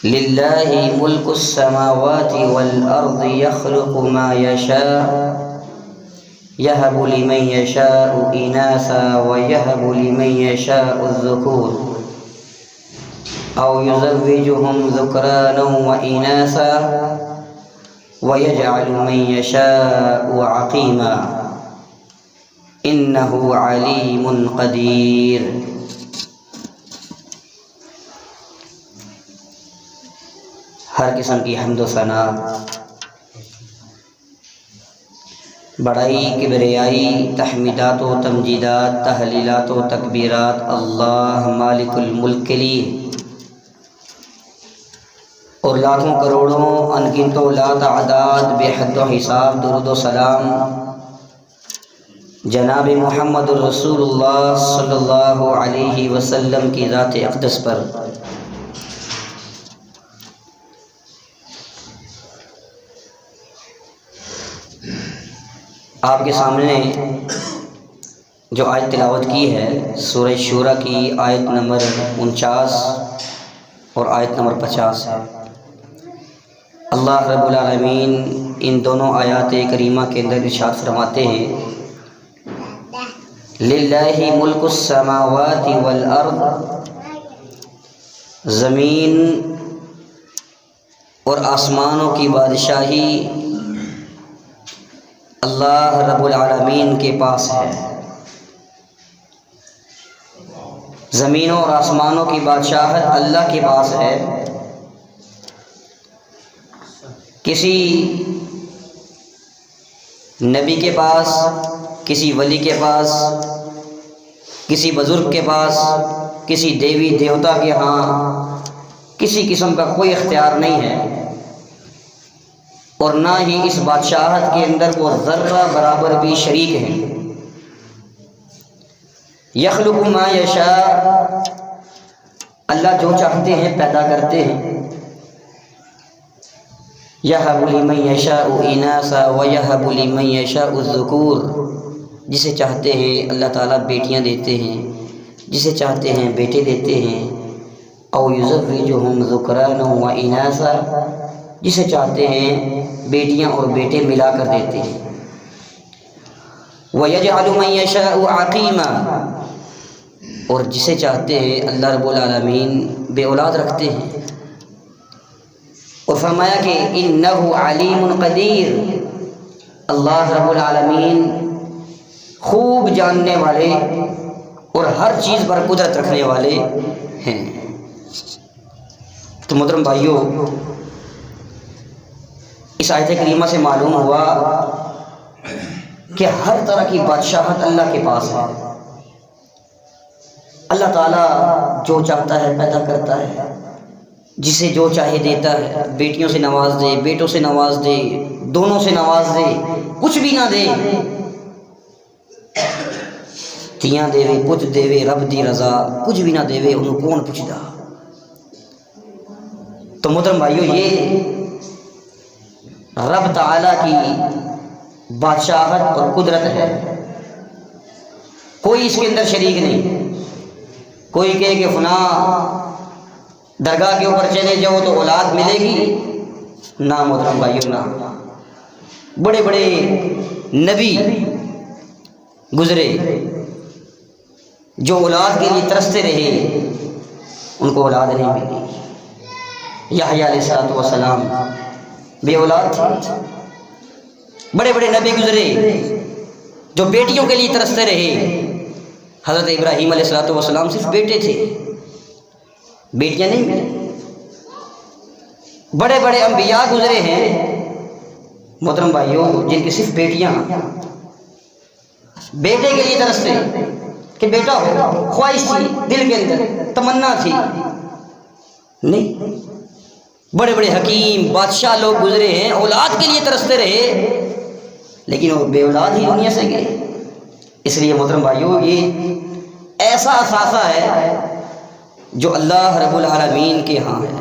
للہ ملک السماوات والارض یخلق ما یشاء یہب لمن یشاء اناثا ویہب لمن یشاء الذکور او یزوجہم ذکرانا واناثا ویجعل من یشاء عقیما انہ علیم قدیر۔ ہر قسم کی حمد و ثنا، بڑائی، کبریائی، تحمیدات و تمجیدات، تحلیلات و تکبیرات اللہ مالک الملک کے لیے، اور لاکھوں کروڑوں انگنت و لا تعداد بے حد و حساب درود و سلام جناب محمد رسول اللہ صلی اللہ علیہ وسلم کی ذات اقدس پر۔ آپ کے سامنے جو آیت تلاوت کی ہے سورہ شورى کی آیت نمبر 49 اور آیت نمبر 50 ہے۔ اللہ رب العالمین ان دونوں آیات کریمہ کے اندر ارشاد فرماتے ہیں للہ ملک السماوات والارض، زمین اور آسمانوں کی بادشاہی اللہ رب العالمین کے پاس ہے۔ زمینوں اور آسمانوں کی بادشاہت اللہ کے پاس ہے۔ کسی نبی کے پاس، کسی ولی کے پاس، کسی بزرگ کے پاس، کسی دیوی دیوتا کے ہاں کسی قسم کا کوئی اختیار نہیں ہے، اور نہ ہی اس بادشاہت کے اندر وہ ذرہ برابر بھی شریک ہیں۔ یخلق ما یشاء، اللہ جو چاہتے ہیں پیدا کرتے ہیں۔ یہب لمن یشاء اناثا ویہب لمن یشاء الذکور، جسے چاہتے ہیں اللہ تعالیٰ بیٹیاں دیتے ہیں، جسے چاہتے ہیں بیٹے دیتے ہیں۔ او یزوجہم ذکرانا واناثا، جسے چاہتے ہیں بیٹیاں اور بیٹے ملا کر دیتے ہیں۔ وَيَجْعَلُ مَن يَشَاءُ عَقِيمًا، اور جسے چاہتے ہیں اللہ رب العالمین بے اولاد رکھتے ہیں۔ اور فرمایا کہ اِنَّهُ عَلِيمٌ قَدِيرٌ، اللہ رب العالمین خوب جاننے والے اور ہر چیز پر قدرت رکھنے والے ہیں۔ تو محترم بھائیوں، اس آیت کریمہ سے معلوم ہوا کہ ہر طرح کی بادشاہت اللہ کے پاس ہے۔ اللہ تعالیٰ جو چاہتا ہے پیدا کرتا ہے، جسے جو چاہے دیتا ہے۔ بیٹیوں سے نواز دے، بیٹوں سے نواز دے، دونوں سے نواز دے، کچھ بھی نہ دے، تیاں دے وے پت دے وے رب دی رضا، کچھ بھی نہ دے وے انہوں کون پوچھدا۔ تو محترم بھائیو، یہ رب تعالیٰ کی بادشاہت اور قدرت ہے، کوئی اس کے اندر شریک نہیں۔ کوئی کہے کہ فلاں درگاہ کے اوپر چلے جاؤ تو اولاد ملے گی، نہ محترم بھائیو، نہ۔ بڑے بڑے نبی گزرے جو اولاد کے لیے ترستے رہے، ان کو اولاد نہیں ملی۔ یحییٰ علیہ السلام بے اولاد تھے۔ بڑے بڑے نبی گزرے جو بیٹیوں کے لیے ترستے رہے۔ حضرت ابراہیم علیہ السلام صرف بیٹے تھے، بیٹیاں نہیں ملی۔ بڑے بڑے انبیاء گزرے ہیں محترم بھائیوں جن کی صرف بیٹیاں، بیٹے کے لیے ترستے کہ بیٹا ہو، خواہش تھی دل کے اندر، تمنا تھی، نہیں۔ بڑے بڑے حکیم بادشاہ لوگ گزرے ہیں، اولاد کے لیے ترستے رہے، لیکن وہ بے اولاد ہی دنیا سے گئے۔ اس لیے محترم بھائیوں، یہ ایسا اثاثہ ہے جو اللہ رب العالمین کے ہاں ہے۔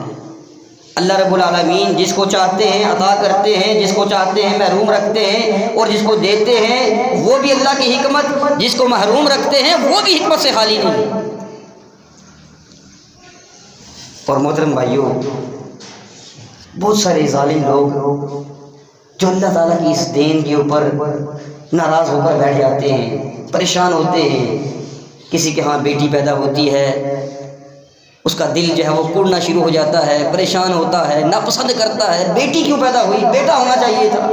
اللہ رب العالمین جس کو چاہتے ہیں عطا کرتے ہیں، جس کو چاہتے ہیں محروم رکھتے ہیں، اور جس کو دیتے ہیں وہ بھی اللہ کی حکمت، جس کو محروم رکھتے ہیں وہ بھی حکمت سے خالی نہیں۔ اور محترم بھائیوں، بہت سارے ظالم لوگ جو اللہ تعالیٰ کی اس دین کے اوپر ناراض ہو کر بیٹھ جاتے ہیں، پریشان ہوتے ہیں. کسی کے ہاں بیٹی پیدا ہوتی ہے، اس کا دل جو ہے وہ کڑنا شروع ہو جاتا ہے، پریشان ہوتا ہے، ناپسند کرتا ہے، بیٹی کیوں پیدا ہوئی، بیٹا ہونا چاہیے تھا.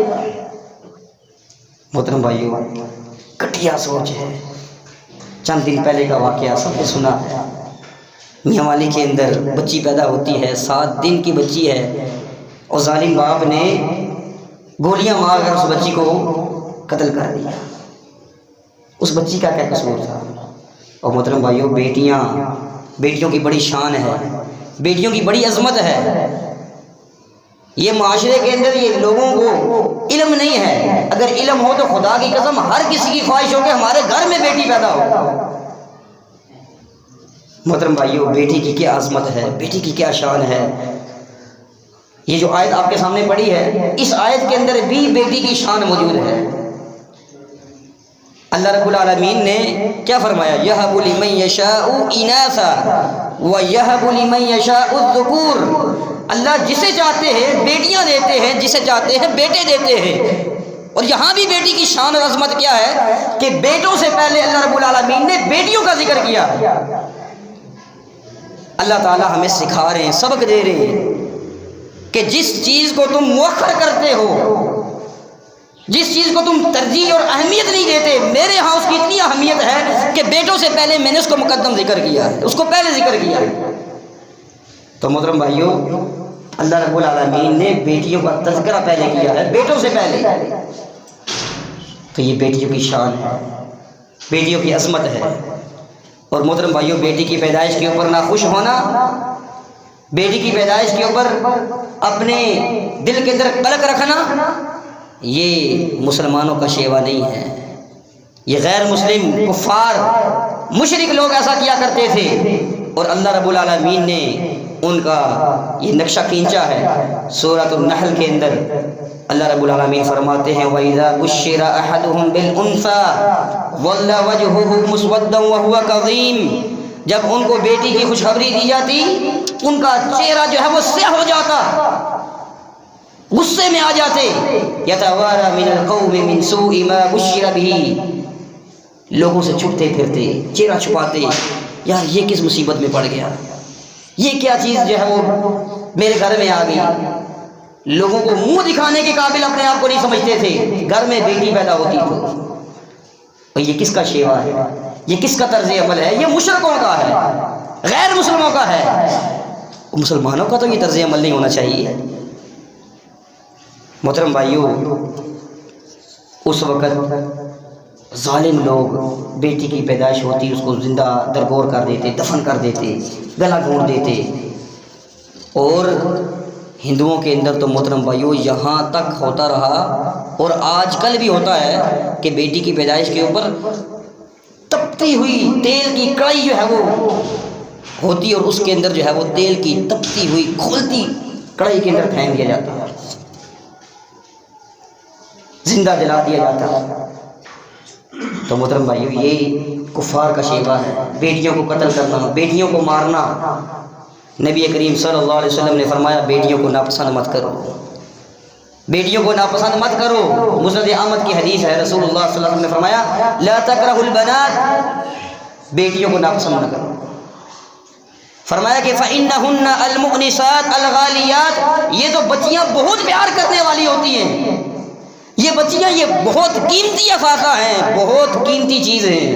محترم بھائیو، گھٹیا سوچ ہے. چند دن پہلے کا واقعہ سب نے سنا ہے. میاں والی کے اندر بچی پیدا ہوتی ہے، 7 دن کی بچی ہے، اور ظالم باپ نے گولیاں مار کر اس بچی کو قتل کر دیا. اس بچی کا کیا قصور تھا؟ اور محترم بھائیو، بیٹیوں کی بڑی شان ہے، بیٹیوں کی بڑی عظمت ہے. یہ معاشرے کے اندر یہ لوگوں کو علم نہیں ہے. اگر علم ہو تو خدا کی قسم ہر کسی کی خواہش ہو کہ ہمارے گھر میں بیٹی پیدا ہو. محترم بھائیو، بیٹی کی کیا عظمت ہے، بیٹی کی کیا شان ہے. یہ جو آیت آپ کے سامنے پڑھی ہے، اس آیت کے اندر بھی بیٹی کی شان موجود ہے. اللہ رب العالمین نے کیا فرمایا؟ یہب لمن یشاء اناثا ویہب لمن یشاء الذکور. اللہ جسے چاہتے ہیں بیٹیاں دیتے ہیں، جسے چاہتے ہیں بیٹے دیتے ہیں. اور یہاں بھی بیٹی کی شان اور عظمت کیا ہے کہ بیٹوں سے پہلے اللہ رب العالمین نے بیٹیوں کا ذکر کیا. اللہ تعالی ہمیں سکھا رہے ہیں، سبق دے رہے ہیں کہ جس چیز کو تم مؤخر کرتے ہو، جس چیز کو تم ترجیح اور اہمیت نہیں دیتے، میرے ہاں اس کی اتنی اہمیت ہے کہ بیٹوں سے پہلے میں نے اس کو مقدم ذکر کیا ہے، اس کو پہلے ذکر کیا ہے. تو محترم بھائیو، اللہ رب العالمین نے بیٹیوں کا تذکرہ پہلے کیا ہے، بیٹوں سے پہلے. تو یہ بیٹیوں کی شان ہے، بیٹیوں کی عظمت ہے. اور محترم بھائیو، بیٹی کی پیدائش کے اوپر ناخوش ہونا، بیٹی کی پیدائش کے اوپر اپنے دل کے اندر قلق رکھنا، یہ مسلمانوں کا شیوا نہیں ہے. یہ غیر مسلم کفار مشرک لوگ ایسا کیا کرتے تھے، اور اللہ رب العالمین نے ان کا یہ نقشہ کھینچا ہے. سورۃ النحل کے اندر اللہ رب العالمین فرماتے ہیں وَإِذَا بُشِّرَ أَحَدُهُمْ بِالْأُنثَىٰ ظَلَّ وَجْهُهُ مُسْوَدًّا وَهُوَ كَظِيمٌ. جب ان کو بیٹی کی خوشخبری دی جاتی، ان کا چہرہ جو ہے وہ سیاہ ہو جاتا، غصے میں آ جاتے. يَتَوَارَىٰ مِنَ الْقَوْمِ مِنْ سُوءِ مَا بُشِّرَ بِهِ. لوگوں سے چھپتے پھرتے، چہرہ چھپاتے، یار یہ کس مصیبت میں پڑ گیا، یہ کیا چیز جو ہے وہ میرے گھر میں آ گئی. لوگوں کو منہ دکھانے کے قابل اپنے آپ کو نہیں سمجھتے تھے. گھر میں بیٹی پیدا ہوتی تو، اور یہ کس کا شیوا ہے، یہ کس کا طرز عمل ہے؟ یہ مشرکوں کا ہے، غیر مسلموں کا ہے. مسلمانوں کا تو یہ طرز عمل نہیں ہونا چاہیے. محترم بھائیو، اس وقت ظالم لوگ بیٹی کی پیدائش ہوتی اس کو زندہ درگور کر دیتے، دفن کر دیتے، گلا گھونٹ دیتے. اور ہندوؤں کے اندر تو محترم بھائیو یہاں تک ہوتا رہا، اور آج کل بھی ہوتا ہے کہ بیٹی کی پیدائش کے اوپر تپتی ہوئی تیل کی کڑائی جو ہے وہ ہوتی، اور اس کے اندر جو ہے وہ تیل کی تپتی ہوئی کھولتی کڑائی کے اندر پھینک دیا جاتا ہے، زندہ جلا دیا جاتا ہے. تو محترم بھائیو، یہ کفار کا شیوا ہے، بیٹیوں کو قتل کرنا، بیٹیوں کو مارنا. نبی کریم صلی اللہ علیہ وسلم نے فرمایا بیٹیوں کو ناپسند مت کرو، بیٹیوں کو ناپسند مت کرو. مسند احمد کی حدیث ہے، رسول اللہ صلی اللہ علیہ وسلم نے فرمایا لا تکرہوا البنات، بیٹیوں کو ناپسند نہ کرو. فرمایا کہ فإنہن المؤنسات الغالیات، یہ تو بچیاں بہت پیار کرنے والی ہوتی ہیں، یہ بچیاں یہ بہت قیمتی افاقہ ہیں، بہت قیمتی چیز ہیں.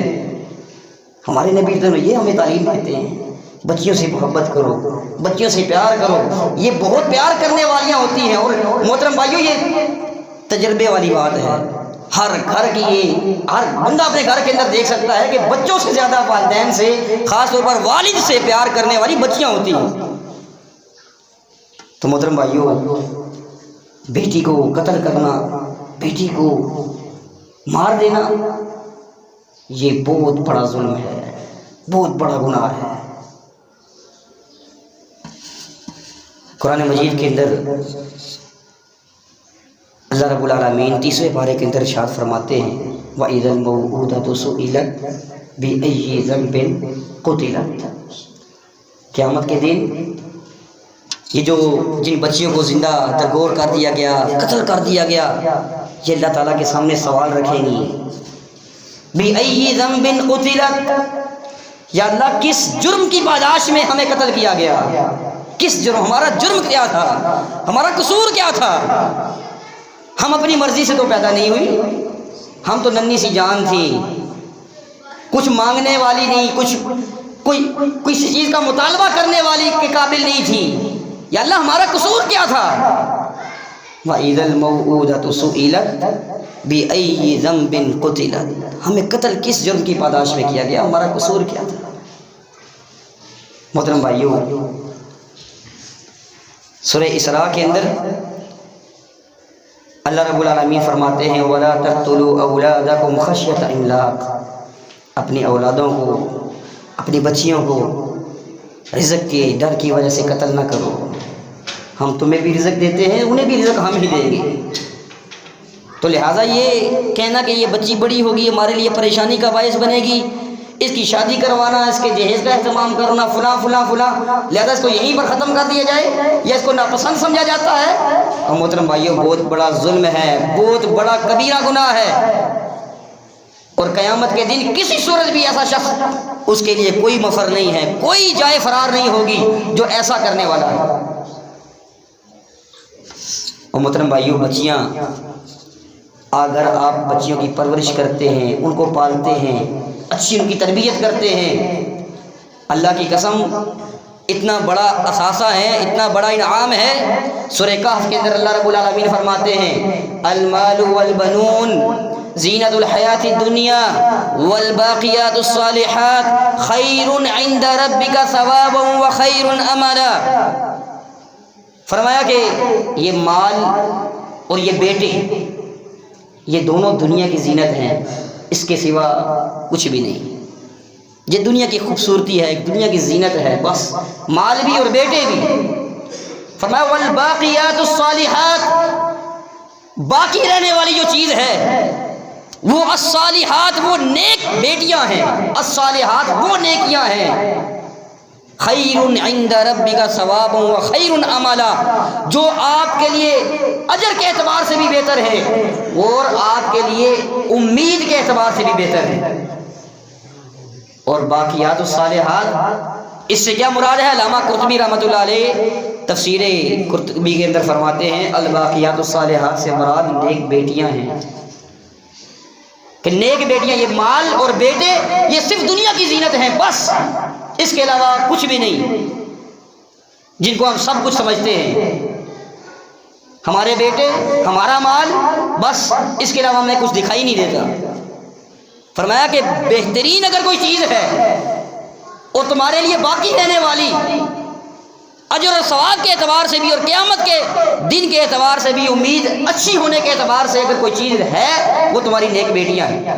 ہمارے نبی تو یہ ہمیں تعلیم دیتے ہیں، بچیوں سے محبت کرو، بچیوں سے پیار کرو، یہ بہت پیار کرنے والیاں ہوتی ہیں. اور محترم بھائیو، یہ تجربے والی بات ہے، ہر گھر کی، یہ ہر بندہ اپنے گھر کے اندر دیکھ سکتا ہے کہ بچوں سے زیادہ والدین سے، خاص طور پر والد سے پیار کرنے والی بچیاں ہوتی ہیں. تو محترم بھائیو، بیٹی کو قتل کرنا، بیٹی کو مار دینا، یہ بہت بڑا ظلم ہے، بہت بڑا گناہ ہے. قرآن مجید کے اندر اللہ رب العالمین 30ویں پارے کے اندر ارشاد فرماتے ہیں وَإِذَا الْمَوْءُودَةُ سُئِلَتْ بِأَيِّ ذَنبٍ قُتِلَتْ. قیامت کے دن یہ جو جن بچیوں کو زندہ درگور کر دیا گیا، قتل کر دیا گیا، یہ اللہ تعالیٰ کے سامنے سوال رکھیں گی، بِأَيِّ ذَنبٍ قُتِلَتْ، یا اللہ کس جرم کی پاداش میں ہمیں قتل کیا گیا، کس جرم، ہمارا جرم کیا تھا، ہمارا قصور کیا تھا؟ ہم اپنی مرضی سے تو پیدا نہیں ہوئی، ہم تو ننھی سی جان تھی، کچھ مانگنے والی نہیں، کوئی کسی چیز کا مطالبہ کرنے والی کے قابل نہیں تھی، یا اللہ ہمارا قصور کیا تھا؟ وَإِذَا الْمَوْءُودَةُ سُئِلَتْ بِأَيِّ ذَنبٍ قُتِلَتْ، ہمیں قتل کس جرم کی پاداش میں کیا گیا، ہمارا قصور کیا تھا؟ محترم بھائیو، سورہ اسراء کے اندر اللہ رب العالمین فرماتے ہیں وَلَا تَقْتُلُوا أَوْلَادَكُمْ خَشْيَةَ إِمْلَاقٍ، اپنی اولادوں کو، اپنی بچیوں کو رزق کے ڈر کی وجہ سے قتل نہ کرو، ہم تمہیں بھی رزق دیتے ہیں، انہیں بھی رزق ہم ہی دیں گے، تو لہٰذا یہ کہنا کہ یہ بچی بڑی ہوگی ہمارے لیے پریشانی کا باعث بنے گی، اس کی شادی کروانا، اس کے جہیز کا اہتمام کرنا، فلاں فلاں فلاں، لہذا اس کو یہیں پر ختم کر دیا جائے، یا اس کو ناپسند سمجھا جاتا ہے، اور محترم بھائیوں بہت بڑا ظلم ہے، بہت بڑا کبیرہ گناہ ہے، اور قیامت کے دن کسی صورت بھی ایسا شخص، اس کے لیے کوئی مفر نہیں ہے، کوئی جائے فرار نہیں ہوگی جو ایسا کرنے والا ہے۔ اور محترم بھائیوں، بچیاں، اگر آپ بچیوں کی پرورش کرتے ہیں، ان کو پالتے ہیں، اچھی ان کی تربیت کرتے ہیں، اللہ کی قسم اتنا بڑا اثاثہ ہے، اتنا بڑا انعام ہے۔ سورہ کہف کے اندر اللہ رب العالمین فرماتے ہیں المال والبنون زینت الحیات الدنیا والباقیات الصالحات خیر عند ربک ثوابا وخیر املا، فرمایا کہ یہ مال اور یہ بیٹے، یہ دونوں دنیا کی زینت ہیں، اس کے سوا کچھ بھی نہیں، یہ دنیا کی خوبصورتی ہے، ایک دنیا کی زینت ہے، بس مال بھی اور بیٹے بھی۔ فرمایا والباقیات الصالحات، باقی رہنے والی جو چیز ہے وہ الصالحات، وہ نیک بیٹیاں ہیں، الصالحات وہ نیکیاں ہیں، خیر عند ربک ثوابا وخیر املا، جو آپ کے لیے اجر کے اعتبار سے بھی بہتر ہے اور آپ کے لیے امید کے اعتبار سے بھی بہتر ہے۔ اور باقیات الصالحات، اس سے کیا مراد ہے؟ علامہ قرطبی رحمۃ اللہ علیہ تفسیر قرطبی کے اندر فرماتے ہیں الباقیات الصالحات سے مراد نیک بیٹیاں ہیں، کہ نیک بیٹیاں، یہ مال اور بیٹے یہ صرف دنیا کی زینت ہیں، بس اس کے علاوہ کچھ بھی نہیں، جن کو ہم سب کچھ سمجھتے ہیں، ہمارے بیٹے، ہمارا مال، بس اس کے علاوہ ہمیں کچھ دکھائی نہیں دیتا۔ فرمایا کہ بہترین اگر کوئی چیز ہے اور تمہارے لیے باقی رہنے والی، اجر اور ثواب کے اعتبار سے بھی اور قیامت کے دن کے اعتبار سے بھی، امید اچھی ہونے کے اعتبار سے اگر کوئی چیز ہے، وہ تمہاری نیک بیٹیاں ہیں،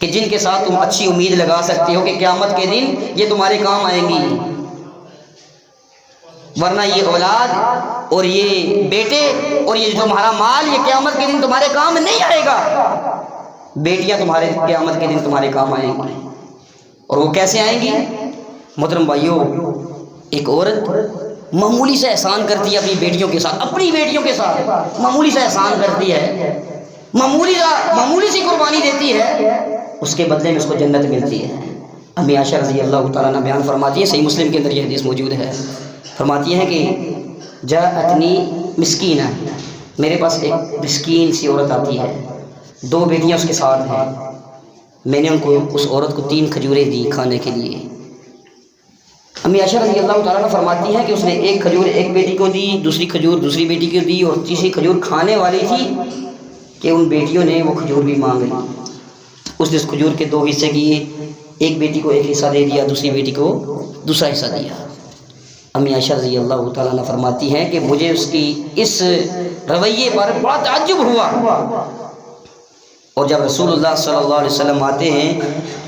کہ جن کے ساتھ تم اچھی امید لگا سکتے ہو کہ قیامت کے دن یہ تمہارے کام آئیں گی، ورنہ یہ اولاد اور یہ بیٹے اور یہ تمہارا مال یہ قیامت کے دن تمہارے کام نہیں آئے گا، بیٹیاں تمہارے قیامت کے دن تمہارے کام آئیں گی۔ اور وہ کیسے آئیں گی؟ محترم بھائیوں، ایک عورت معمولی سے احسان کرتی ہے اپنی بیٹیوں کے ساتھ، اپنی بیٹیوں کے ساتھ معمولی سے احسان کرتی ہے، معمولی سی قربانی دیتی ہے، اس کے بدلے میں اس کو جنت ملتی ہے۔ امی عائشہ رضی اللہ تعالیٰ عنہ بیان فرماتی ہے، صحیح مسلم کے اندر یہ حدیث موجود ہے، فرماتی ہیں کہ جاءتنی مسکینہ، میرے پاس ایک مسکین سی عورت آتی ہے، دو بیٹیاں اس کے ساتھ ہیں، میں نے ان کو، اس عورت کو 3 کھجوریں دی کھانے کے لیے۔ امی عائشہ رضی اللہ تعالیٰ عنہ فرماتی ہیں کہ اس نے ایک کھجور ایک بیٹی کو دی، دوسری کھجور دوسری بیٹی کو دی، اور تیسری کھجور کھانے والی تھی کہ ان بیٹیوں نے وہ کھجور بھی مانگ لی۔ اس نے اس کھجور کے 2 حصے کیے، ایک بیٹی کو ایک حصہ دے دیا، دوسری بیٹی کو دوسرا حصہ دیا۔ امی عائشہ رضی اللہ تعالیٰ عنہ فرماتی ہیں کہ مجھے اس کی اس رویے پر بڑا تعجب ہوا، اور جب رسول اللہ صلی اللہ علیہ وسلم آتے ہیں،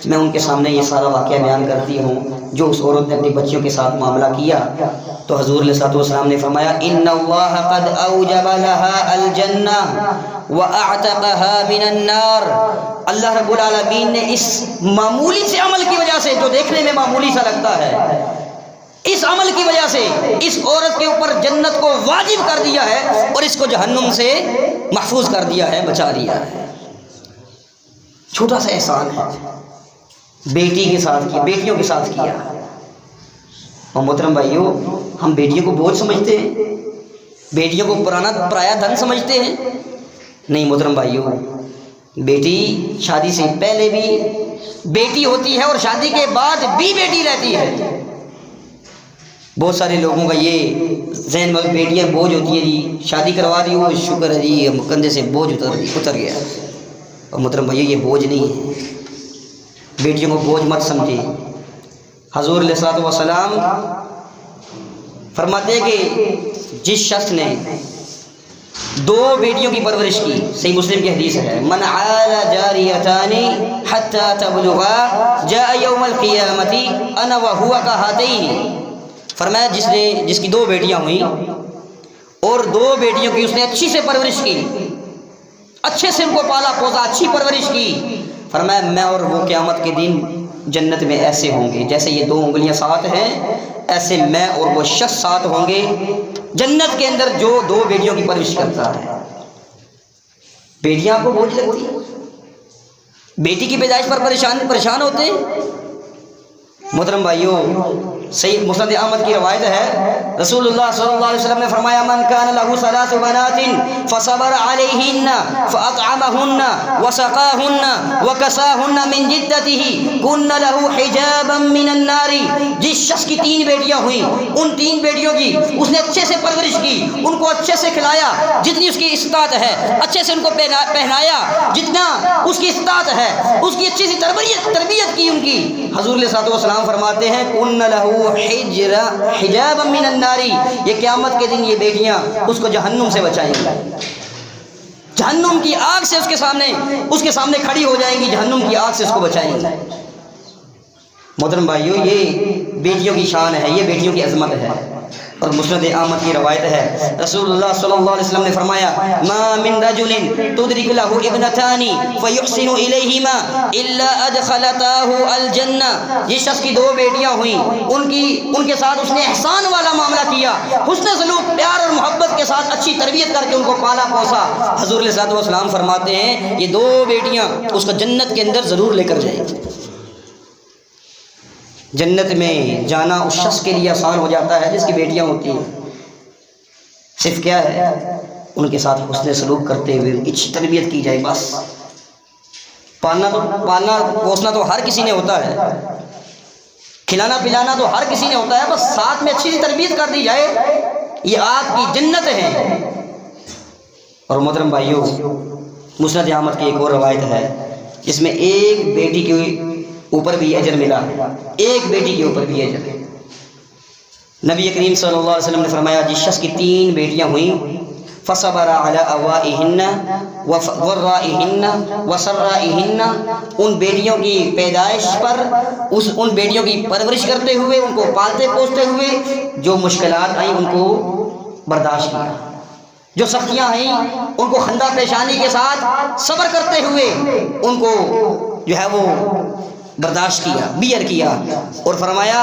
میں ان کے سامنے یہ سارا واقعہ بیان کرتی ہوں جو اس عورت نے اپنی بچیوں کے ساتھ معاملہ کیا، تو حضور علیہ الصلوۃ والسلام نے فرمایا ان اللہ قد اوجب لها الجنہ واعتقها من النار، اللہ رب العالمین نے اس معمولی سے عمل کی وجہ سے، جو دیکھنے میں معمولی سا لگتا ہے، اس عمل کی وجہ سے اس عورت کے اوپر جنت کو واجب کر دیا ہے اور اس کو جہنم سے محفوظ کر دیا ہے، بچا دیا ہے۔ چھوٹا سا احسان ہے، بیٹی کے ساتھ کیا، بیٹیوں کے ساتھ کیا۔ اور محترم بھائیوں، ہم بیٹیوں کو بوجھ سمجھتے ہیں، بیٹیوں کو پرایا دھن سمجھتے ہیں؟ نہیں محترم بھائیوں، بیٹی شادی سے پہلے بھی بیٹی ہوتی ہے اور شادی کے بعد بھی بیٹی رہتی ہے۔ بہت سارے لوگوں کا یہ ذہن میں بیٹیاں بوجھ ہوتی ہیں، جی شادی کروا دی ہو، شکر ہے جی کندھے سے بوجھ اتر گیا۔ اور محترم بھائیو، یہ بوجھ نہیں ہے، بیٹیوں کو بوجھ مت سمجھے۔ حضور علیہ الصلوۃ والسلام فرماتے ہیں کہ جس شخص نے 2 بیٹیوں کی پرورش کی، صحیح مسلم کی حدیث ہے، من عال جاریتان حتی تبلغا جاء یوم القیامت انا وہو کہاتین۔ فرمایا جس کی 2 بیٹیاں ہوئیں اور 2 بیٹیوں کی اس نے اچھی سے پرورش کی، اچھے سے ان کو پالا پوسا، اچھی پرورش کی، فرمایا میں اور وہ قیامت کے دن جنت میں ایسے ہوں گے جیسے یہ 2 انگلیاں ساتھ ہیں، ایسے میں اور وہ شخص ساتھ ہوں گے جنت کے اندر جو 2 بیٹیوں کی پرورش کرتا ہے۔ بیٹیاں آپ کو بوجھ لگتی ہیں؟ بیٹی کی پیدائش پر پریشان ہوتے ہیں؟ محترم بھائیوں، صحیح مسند احمد کی روایت ہے، رسول اللہ صلی اللہ علیہ وسلم نے فرمایا من کان له 3 بنات فصبر علیہن فاطعمہن وسقاہن وکساہن من جدته کن له حجابا من النار۔ جس شخص کی 3 بیٹیاں ہوئیں، ان 3 بیٹیوں کی اس نے اچھے سے پرورش کی، ان کو اچھے سے کھلایا جتنی اس کی استطاعت ہے، اچھے سے ان کو پہنایا جتنا اس کی استطاعت ہے، اس کی اچھی سی تربیت کی ان کی۔ حضور علیہ الصلوۃ والسلام فرماتے ہیں کن لہ حجابا من النار، یہ قیامت کے دن یہ بیٹیاں اس کو جہنم سے بچائیں گی، جہنم کی آگ سے اس کے سامنے کھڑی ہو جائیں گی، جہنم کی آگ سے اس کو بچائیں گی۔ محترم بھائیو، یہ بیٹیوں کی شان ہے، یہ بیٹیوں کی عظمت ہے۔ اور مسند احمد کی روایت ہے، رسول اللہ صلی اللہ علیہ وسلم نے فرمایا ما من رجل تدرک له ابنتان فیحسن الیہما الا ادخلتاه الجنہ۔ جس شخص کی 2 بیٹیاں ہوئیں، ان کے ساتھ اس نے احسان والا معاملہ کیا، حسن سلوک، پیار اور محبت کے ساتھ اچھی تربیت کر کے ان کو پالا پوسا، حضور علیہ الصلوۃ والسلام فرماتے ہیں یہ 2 بیٹیاں اس کو جنت کے اندر ضرور لے کر جائیں گی۔ جنت میں جانا اس شخص کے لیے آسان ہو جاتا ہے جس کی بیٹیاں ہوتی ہیں، صرف کیا ہے ان کے ساتھ حسن سلوک کرتے ہوئے ان کی اچھی تربیت کی جائے۔ بس پالنا پوسنا تو ہر کسی نے ہوتا ہے، کھلانا پلانا تو ہر کسی نے ہوتا ہے، بس ساتھ میں اچھی سی تربیت کر دی جائے، یہ آپ کی جنت ہے۔ اور محترم بھائیوں، مسند احمد کی ایک اور روایت ہے جس میں ایک بیٹی کی اوپر بھی اجر ملا ہے، ایک بیٹی کے اوپر بھی اجر ہے۔ نبی کریم صلی اللہ علیہ وسلم نے فرمایا جس شخص کی 3 بیٹیاں ہوئیں فصبر علی اوائہن وضرائہن وسرائہن، ان بیٹیوں کی پیدائش پر، ان بیٹیوں کی پرورش کرتے ہوئے، ان کو پالتے پوستے ہوئے، جو مشکلات آئیں ان کو برداشت کیا، جو سختیاں آئیں ان کو خندہ پیشانی کے ساتھ صبر کرتے ہوئے ان کو جو ہے وہ برداشت کیا، بیئر کیا، اور فرمایا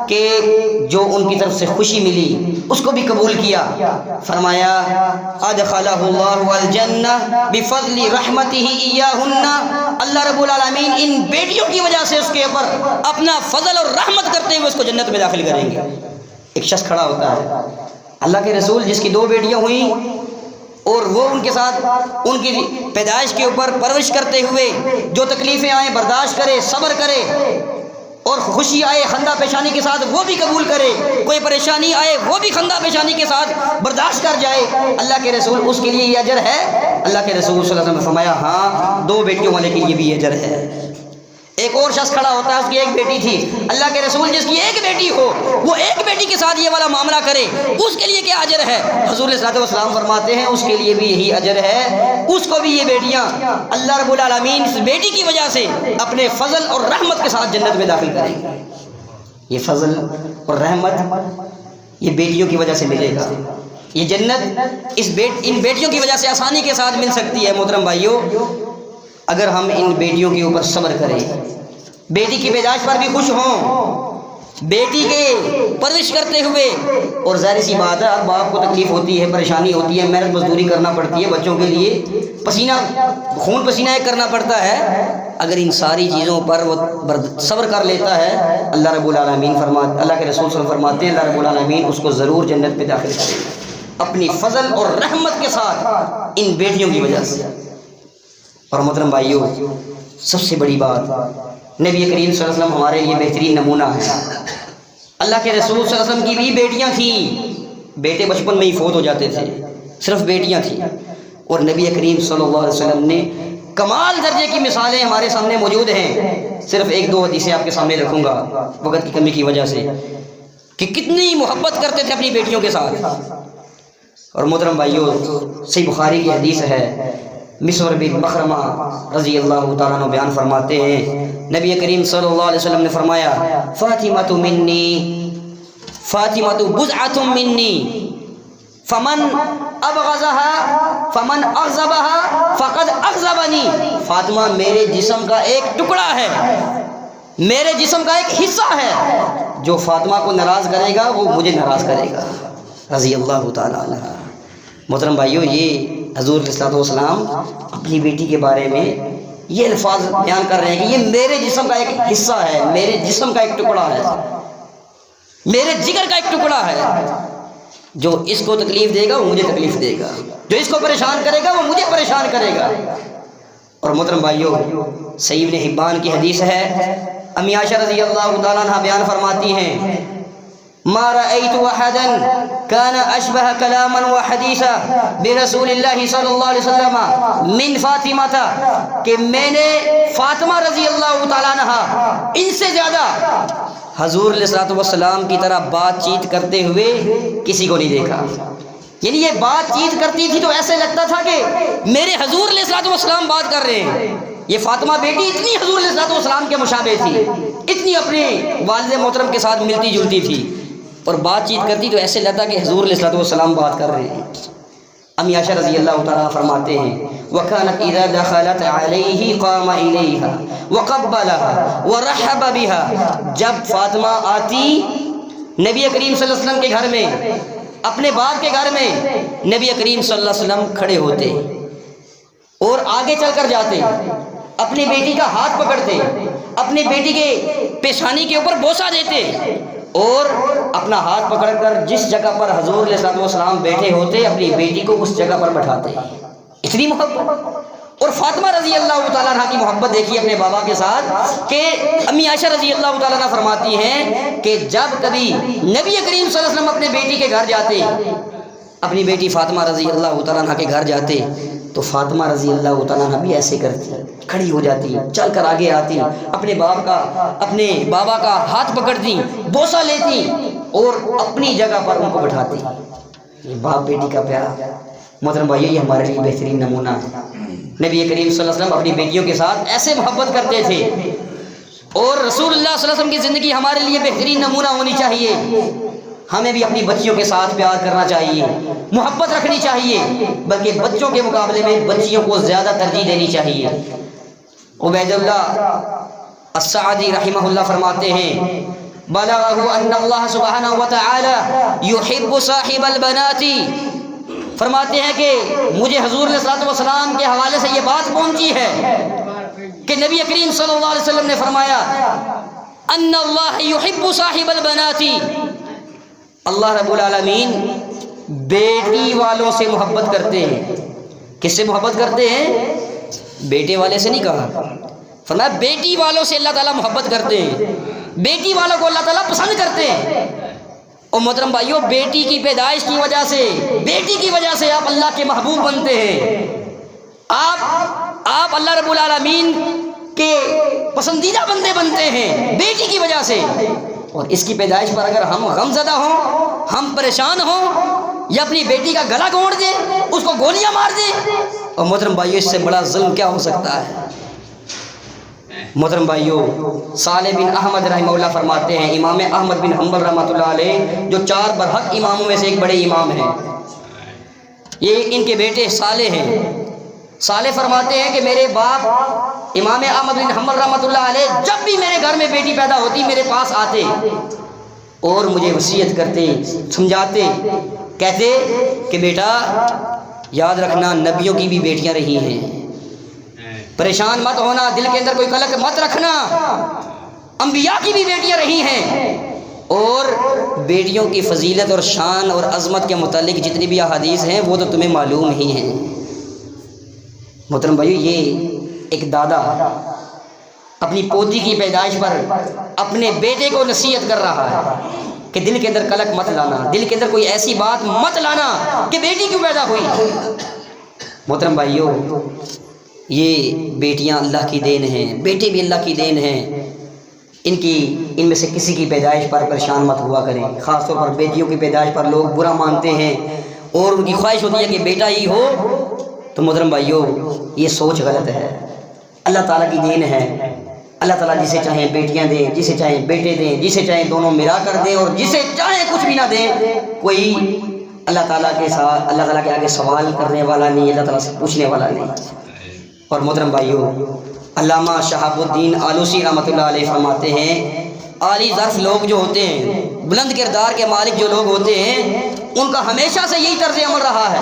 کہ جو ان کی طرف سے خوشی ملی اس کو بھی قبول کیا۔ فرمایا ادخلہ اللہ الجنہ بفضل رحمتہ ایاہن، اللہ رب العالمین ان بیٹیوں کی وجہ سے اس کے اوپر اپنا فضل اور رحمت کرتے ہوئے اس کو جنت میں داخل کریں گے۔ ایک شخص کھڑا ہوتا ہے، اللہ کے رسول جس کی 2 بیٹیاں ہوئیں اور وہ ان کے ساتھ ان کی پیدائش کے اوپر پرورش کرتے ہوئے جو تکلیفیں آئیں برداشت کرے، صبر کرے، اور خوشی آئے خندہ پیشانی کے ساتھ وہ بھی قبول کرے، کوئی پریشانی آئے وہ بھی خندہ پیشانی کے ساتھ برداشت کر جائے، اللہ کے رسول اس کے لیے یہ اجر ہے؟ اللہ کے رسول صلی اللہ علیہ وسلم نے فرمایا ہاں 2 بیٹیوں والے کے لیے بھی اجر ہے۔ ایک اور شخص کھڑا ہوتا ہے، اس کی 1 بیٹی تھی، اللہ کے رسول جس کی 1 بیٹی ہو وہ 1 بیٹی کے ساتھ یہ والا معاملہ کرے، اس کے لیے کیا اجر ہے؟ حضور صلی اللہ علیہ وسلم فرماتے ہیں اس کے لیے بھی یہی اجر ہے، اس کو بھی یہ بیٹیاں اللہ رب العالمین اس بیٹی کی وجہ سے اپنے فضل اور رحمت کے ساتھ جنت میں داخل کریں گے۔ یہ فضل اور رحمت یہ بیٹیوں کی وجہ سے ملے گا، یہ جنت ان بیٹیوں کی وجہ سے آسانی کے ساتھ مل سکتی ہے۔ محترم بھائیوں، اگر ہم ان بیٹیوں کے اوپر صبر کریں، بیٹی کی پیدائش پر بھی خوش ہوں، بیٹی کے پرورش کرتے ہوئے، اور ظاہر سی بات ہے ہر باپ کو تکلیف ہوتی ہے، پریشانی ہوتی ہے، محنت مزدوری کرنا پڑتی ہے بچوں کے لیے، پسینہ خون پسینہ ایک کرنا پڑتا ہے، اگر ان ساری چیزوں پر وہ صبر کر لیتا ہے، اللہ رب العالمین فرماتے، اللہ کے رسول صلی اللہ علیہ وسلم فرماتے ہیں اللہ رب العالمین اس کو ضرور جنت میں داخل کرے گا اپنی فضل اور رحمت کے ساتھ ان بیٹیوں کی وجہ سے۔ اور محترم بھائیوں، سب سے بڑی بات، نبی کریم صلی اللہ علیہ وسلم ہمارے لیے بہترین نمونہ ہے۔ اللہ کے رسول صلی اللہ علیہ وسلم کی بھی بیٹیاں تھیں، بیٹے بچپن میں ہی فوت ہو جاتے تھے، صرف بیٹیاں تھیں، اور نبی کریم صلی اللہ علیہ وسلم نے کمال درجے کی مثالیں ہمارے سامنے موجود ہیں۔ صرف ایک دو حدیثیں آپ کے سامنے رکھوں گا وقت کی کمی کی وجہ سے، کہ کتنی محبت کرتے تھے اپنی بیٹیوں کے ساتھ۔ اور محترم بھائیوں، صحیح بخاری کی حدیث ہے، مسور بن مخرمہ رضی اللہ تعالیٰ عنہ بیان فرماتے ہیں، نبی کریم صلی اللہ علیہ وسلم نے فرمایا، فاطمۃ منی، فاطمۃ بضعۃ منی، فمن ابغضها فمن اغضبها فقد اغضبنی، فاطمہ میرے جسم کا ایک ٹکڑا ہے، میرے جسم کا ایک حصہ ہے، جو فاطمہ کو ناراض کرے گا وہ مجھے ناراض کرے گا، رضی اللہ تعالیٰ عنہ۔ محترم بھائیوں، یہ حضور علیہ الصلوۃ والسلام اپنی بیٹی کے بارے میں یہ الفاظ بیان کر رہے ہیں کہ یہ میرے جسم کا ایک حصہ ہے، میرے جسم کا ایک ٹکڑا ہے، میرے جگر کا ایک ٹکڑا ہے، جو اس کو تکلیف دے گا وہ مجھے تکلیف دے گا، جو اس کو پریشان کرے گا وہ مجھے پریشان کرے گا۔ اور محترم بھائیوں، صحیح ابن حبان کی حدیث ہے، امی عائشہ رضی اللہ تعالیٰ عنہ بیان فرماتی ہیں، ما رأيت أحدا كان أشبه كلاما وحديثا برسول الله صلی اللہ علیہ وسلم من فاطمہ، کہ میں نے فاطمہ رضی اللہ تعالیٰ عنہ ان سے زیادہ حضور علیہ الصلوۃ والسلام کی طرح بات چیت کرتے ہوئے کسی کو نہیں دیکھا۔ یعنی یہ بات چیت کرتی تھی تو ایسے لگتا تھا کہ میرے حضور علیہ الصلوۃ والسلام بات کر رہے ہیں۔ یہ فاطمہ بیٹی اتنی حضور علیہ الصلوۃ والسلام کے مشابہ تھی، اتنی اپنے والد محترم کے ساتھ ملتی جلتی تھی، اور بات چیت کرتی تو ایسے لگتا کہ حضور علیہ الصلوۃ والسلام بات کر رہے ہیں۔ امی عائشہ رضی اللہ تعالیٰ فرماتے ہیں، وَكَانَتْ إِذَا دَخَلَتْ عَلَيْهِ قَامَ إِلَيْهَا وَقَبَّلَهَا وَرَحَّبَ بِهَا، جب فاطمہ آتی نبی کریم صلی اللہ علیہ وسلم کے گھر میں، اپنے باپ کے گھر میں، نبی کریم صلی اللہ علیہ وسلم کھڑے ہوتے اور آگے چل کر جاتے، اپنی بیٹی کا ہاتھ پکڑتے، اپنی بیٹی کے پیشانی کے اوپر بوسہ دیتے، اور اپنا ہاتھ پکڑ کر جس جگہ پر حضور علیہ الصلوۃ والسلام بیٹھے ہوتے اپنی بیٹی کو اس جگہ پر بٹھاتے۔ اتنی محبت۔ اور فاطمہ رضی اللہ تعالیٰ عنہ کی محبت دیکھیے اپنے بابا کے ساتھ، کہ امی عائشہ رضی اللہ تعالیٰ عنہ فرماتی ہیں کہ جب کبھی نبی کریم صلی اللہ علیہ وسلم اپنے بیٹی کے گھر جاتے، اپنی بیٹی فاطمہ رضی اللہ تعالیٰ عنہ کے گھر جاتے، تو فاطمہ رضی اللہ تعالیٰ عنہ بھی ایسے کرتی، کھڑی ہو جاتی، چل کر آگے آتی، اپنے بابا کا ہاتھ پکڑتی، بوسہ لیتی، اور اپنی جگہ پر ان کو بٹھاتی۔ یہ باپ بیٹی کا پیار۔ محترم بھائیو، یہ ہمارے لیے بہترین نمونہ ہے۔ نبی کریم صلی اللہ علیہ وسلم اپنی بیٹیوں کے ساتھ ایسے محبت کرتے تھے، اور رسول اللہ صلی اللہ علیہ وسلم کی زندگی ہمارے لیے بہترین نمونہ ہونی چاہیے۔ ہمیں بھی اپنی بچیوں کے ساتھ پیار کرنا چاہیے، محبت رکھنی چاہیے، بلکہ بچوں کے مقابلے میں بچیوں کو زیادہ ترجیح دینی چاہیے۔ عبید اللہ السعدی رحمہ اللہ فرماتے ہیں، بلغہ ان اللہ سبحانہ وتعالی یحب صاحب البنات، فرماتے ہیں کہ مجھے حضور علیہ الصلوۃ والسلام کے حوالے سے یہ بات پہنچی ہے کہ نبی کریم صلی اللہ علیہ وسلم نے فرمایا، ان اللہ یحب صاحب البنات، اللہ رب العالمین بیٹی والوں سے محبت کرتے ہیں۔ کس سے محبت کرتے ہیں؟ بیٹے والے سے نہیں کہا، فرمایا بیٹی والوں سے اللہ تعالیٰ محبت کرتے ہیں، بیٹی والوں کو اللہ تعالیٰ پسند کرتے ہیں۔ اور محترم بھائیو، بیٹی کی پیدائش کی وجہ سے، بیٹی کی وجہ سے آپ اللہ کے محبوب بنتے ہیں، آپ اللہ رب العالمین کے پسندیدہ بندے بنتے ہیں بیٹی کی وجہ سے۔ اور اس کی پیدائش پر اگر ہم غم زدہ ہوں، ہم پریشان ہوں، یا اپنی بیٹی کا گلا گھونٹ دیں، اس کو گولیاں مار دیں، اور محترم بھائیو اس سے بڑا ظلم کیا ہو سکتا ہے؟ محترم بھائیو، صالح بن احمد رحمہ اللہ فرماتے ہیں، امام احمد بن حنبل رحمۃ اللہ علیہ جو 4 برحق اماموں میں سے ایک بڑے امام ہیں، یہ ان کے بیٹے صالح ہیں۔ صالح فرماتے ہیں کہ میرے باپ امام احمد بن حنبل رحمۃ اللہ علیہ جب بھی میرے گھر میں بیٹی پیدا ہوتی میرے پاس آتے، اور مجھے وصیت کرتے، سمجھاتے، کہتے کہ بیٹا یاد رکھنا نبیوں کی بھی بیٹیاں رہی ہیں، پریشان مت ہونا، دل کے اندر کوئی قلق مت رکھنا، انبیاء کی بھی بیٹیاں رہی ہیں، اور بیٹیوں کی فضیلت اور شان اور عظمت کے متعلق جتنی بھی احادیث ہیں وہ تو تمہیں معلوم ہی ہیں۔ محترم بھائیو، یہ ایک دادا اپنی پوتی کی پیدائش پر اپنے بیٹے کو نصیحت کر رہا ہے کہ دل کے اندر قلق مت لانا، دل کے اندر کوئی ایسی بات مت لانا کہ بیٹی کیوں پیدا ہوئی۔ محترم بھائیو، یہ بیٹیاں اللہ کی دین ہیں، بیٹے بھی اللہ کی دین ہیں، ان میں سے کسی کی پیدائش پر پریشان مت ہوا کریں۔ خاص طور پر بیٹیوں کی پیدائش پر لوگ برا مانتے ہیں اور ان کی خواہش ہوتی ہے کہ بیٹا ہی ہو، تو محترم بھائیو یہ سوچ غلط ہے۔ اللہ تعالیٰ کی دین ہے، اللہ تعالیٰ جسے چاہیں بیٹیاں دیں، جسے چاہیں بیٹے دیں، جسے چاہیں دونوں ملا کر دیں، اور جسے چاہیں کچھ بھی نہ دیں۔ کوئی اللہ تعالیٰ کے آگے سوال کرنے والا نہیں، اللہ تعالیٰ سے پوچھنے والا نہیں۔ اور محترم بھائیو، علامہ شہاب الدین آلوسی رحمۃ اللہ علیہ فرماتے ہیں، عالی ظرف لوگ جو ہوتے ہیں، بلند کردار کے مالک جو لوگ ہوتے ہیں، ان کا ہمیشہ سے یہی طرز عمل رہا ہے،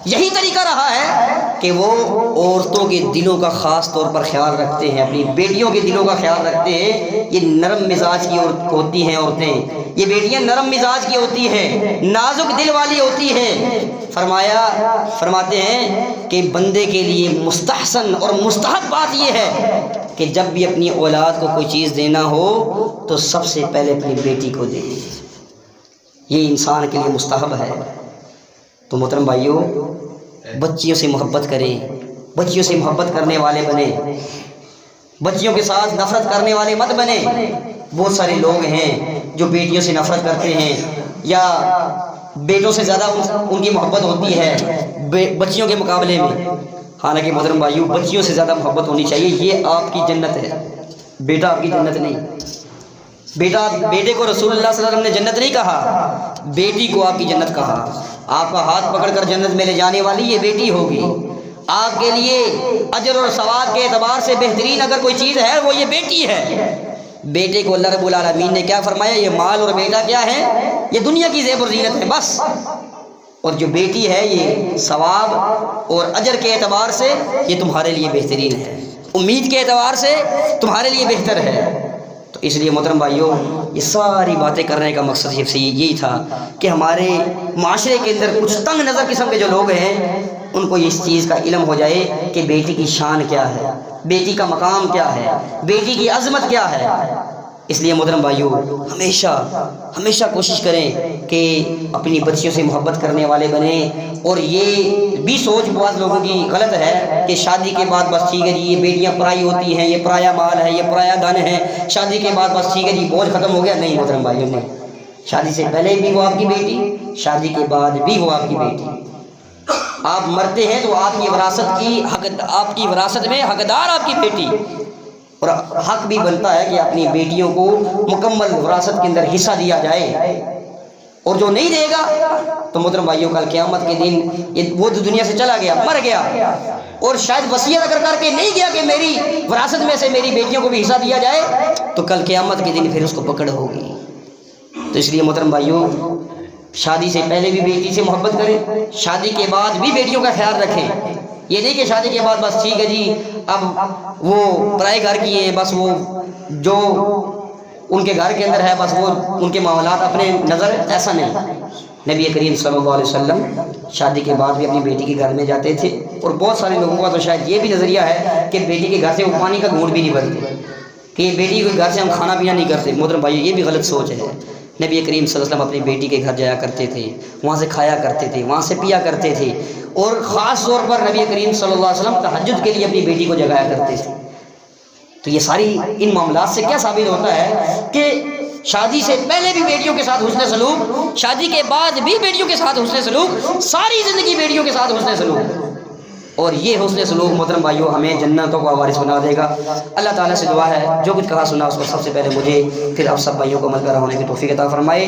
یہی طریقہ رہا ہے کہ وہ عورتوں کے دلوں کا خاص طور پر خیال رکھتے ہیں، اپنی بیٹیوں کے دلوں کا خیال رکھتے ہیں۔ یہ نرم مزاج کی ہوتی ہیں عورتیں، یہ بیٹیاں نرم مزاج کی ہوتی ہیں، نازک دل والی ہوتی ہیں۔ فرماتے ہیں کہ بندے کے لیے مستحسن اور مستحب بات یہ ہے کہ جب بھی اپنی اولاد کو کوئی چیز دینا ہو تو سب سے پہلے اپنی بیٹی کو دے، یہ انسان کے لیے مستحب ہے۔ تو محترم بھائیو، بچیوں سے محبت کریں، بچیوں سے محبت کرنے والے بنیں، بچیوں کے ساتھ نفرت کرنے والے مت بنیں۔ بہت سارے لوگ ہیں جو بیٹیوں سے نفرت کرتے ہیں یا بیٹوں سے زیادہ ان کی محبت ہوتی ہے بچیوں کے مقابلے میں۔ حالانکہ محترم بھائیو، بچیوں سے زیادہ محبت ہونی چاہیے، یہ آپ کی جنت ہے، بیٹا آپ کی جنت نہیں۔ بیٹے کو رسول اللہ صلی اللہ علیہ وسلم نے جنت نہیں کہا، بیٹی کو آپ کی جنت کہا۔ آپ کا ہاتھ پکڑ کر جنت میں لے جانے والی یہ بیٹی ہوگی۔ آپ کے لیے اجر اور ثواب کے اعتبار سے بہترین اگر کوئی چیز ہے وہ یہ بیٹی ہے۔ بیٹے کو اللہ رب العالمین نے کیا فرمایا؟ یہ مال اور بیٹا کیا ہے؟ یہ دنیا کی زیب و زینت ہے بس۔ اور جو بیٹی ہے یہ ثواب اور اجر کے اعتبار سے یہ تمہارے لیے بہترین ہے، امید کے اعتبار سے تمہارے لیے بہتر ہے۔ تو اس لیے محترم بھائیوں، یہ ساری باتیں کرنے کا مقصد یہی تھا کہ ہمارے معاشرے کے اندر کچھ تنگ نظر قسم کے جو لوگ ہیں ان کو اس چیز کا علم ہو جائے کہ بیٹی کی شان کیا ہے، بیٹی کا مقام کیا ہے، بیٹی کی عظمت کیا ہے۔ اس لیے محترم بھائیوں، ہمیشہ کوشش کریں کہ اپنی بچیوں سے محبت کرنے والے بنیں۔ اور یہ بھی سوچ بعض لوگوں کی غلط ہے کہ شادی کے بعد بس ٹھیک ہے جی، یہ بیٹیاں پرائی ہوتی ہیں، یہ پرایا مال ہے، یہ پرایا دھن ہے، شادی کے بعد بس ٹھیک ہے جی بوجھ ختم ہو گیا۔ نہیں محترم بھائیوں، نہیں، شادی سے پہلے بھی وہ آپ کی بیٹی، شادی کے بعد بھی وہ آپ کی بیٹی۔ آپ مرتے ہیں تو آپ کی وراثت میں حقدار آپ کی بیٹی، اور حق بھی بنتا ہے کہ اپنی بیٹیوں کو مکمل وراثت کے اندر حصہ دیا جائے۔ اور جو نہیں دے گا تو محترم بھائیوں، کل قیامت کے دن وہ دنیا سے چلا گیا، مر گیا، اور شاید وصیت اگر کر کے نہیں گیا کہ میری وراثت میں سے میری بیٹیوں کو بھی حصہ دیا جائے، تو کل قیامت کے دن پھر اس کو پکڑ ہوگی۔ تو اس لیے محترم بھائیوں، شادی سے پہلے بھی بیٹی سے محبت کریں، شادی کے بعد بھی بیٹیوں کا خیال رکھیں۔ یہ نہیں کہ شادی کے بعد بس ٹھیک ہے جی اب وہ پرائے گھر کی ہیں، بس وہ جو ان کے گھر کے اندر ہے بس وہ ان کے معاملات اپنے نظر، ایسا نہیں۔ نبی کریم صلی اللہ علیہ وسلم شادی کے بعد بھی اپنی بیٹی کے گھر میں جاتے تھے، اور بہت سارے لوگوں کا تو شاید یہ بھی نظریہ ہے کہ بیٹی کے گھر سے وہ پانی کا گھونٹ بھی نہیں بھرتے، کہ یہ بیٹی کے گھر سے ہم کھانا پینا نہیں کرتے۔ محترم بھائی، یہ بھی غلط سوچ ہے۔ نبی کریم صلی اللہ علیہ وسلم اپنی بیٹی کے گھر جایا کرتے تھے، وہاں سے کھایا کرتے تھے، وہاں سے پیا کرتے تھے، اور خاص طور پر نبی کریم صلی اللہ علیہ وسلم تہجد کے لیے اپنی بیٹی کو جگایا کرتے تھے۔ تو یہ ساری ان معاملات سے کیا ثابت ہوتا ہے کہ شادی سے پہلے بھی بیٹیوں کے ساتھ حسن سلوک، شادی کے بعد بھی بیٹیوں کے ساتھ حسن سلوک، ساری زندگی بیٹیوں کے ساتھ حسن سلوک۔ اور یہ حسن سلوک محترم بھائیوں ہمیں جنتوں کا وارث بنا دے گا۔ اللہ تعالیٰ سے دعا ہے جو کچھ کہا سنا اس کو سب سے پہلے مجھے پھر آپ سب بھائیوں کو عمل پیرا ہونے کی توفیق عطا فرمائے۔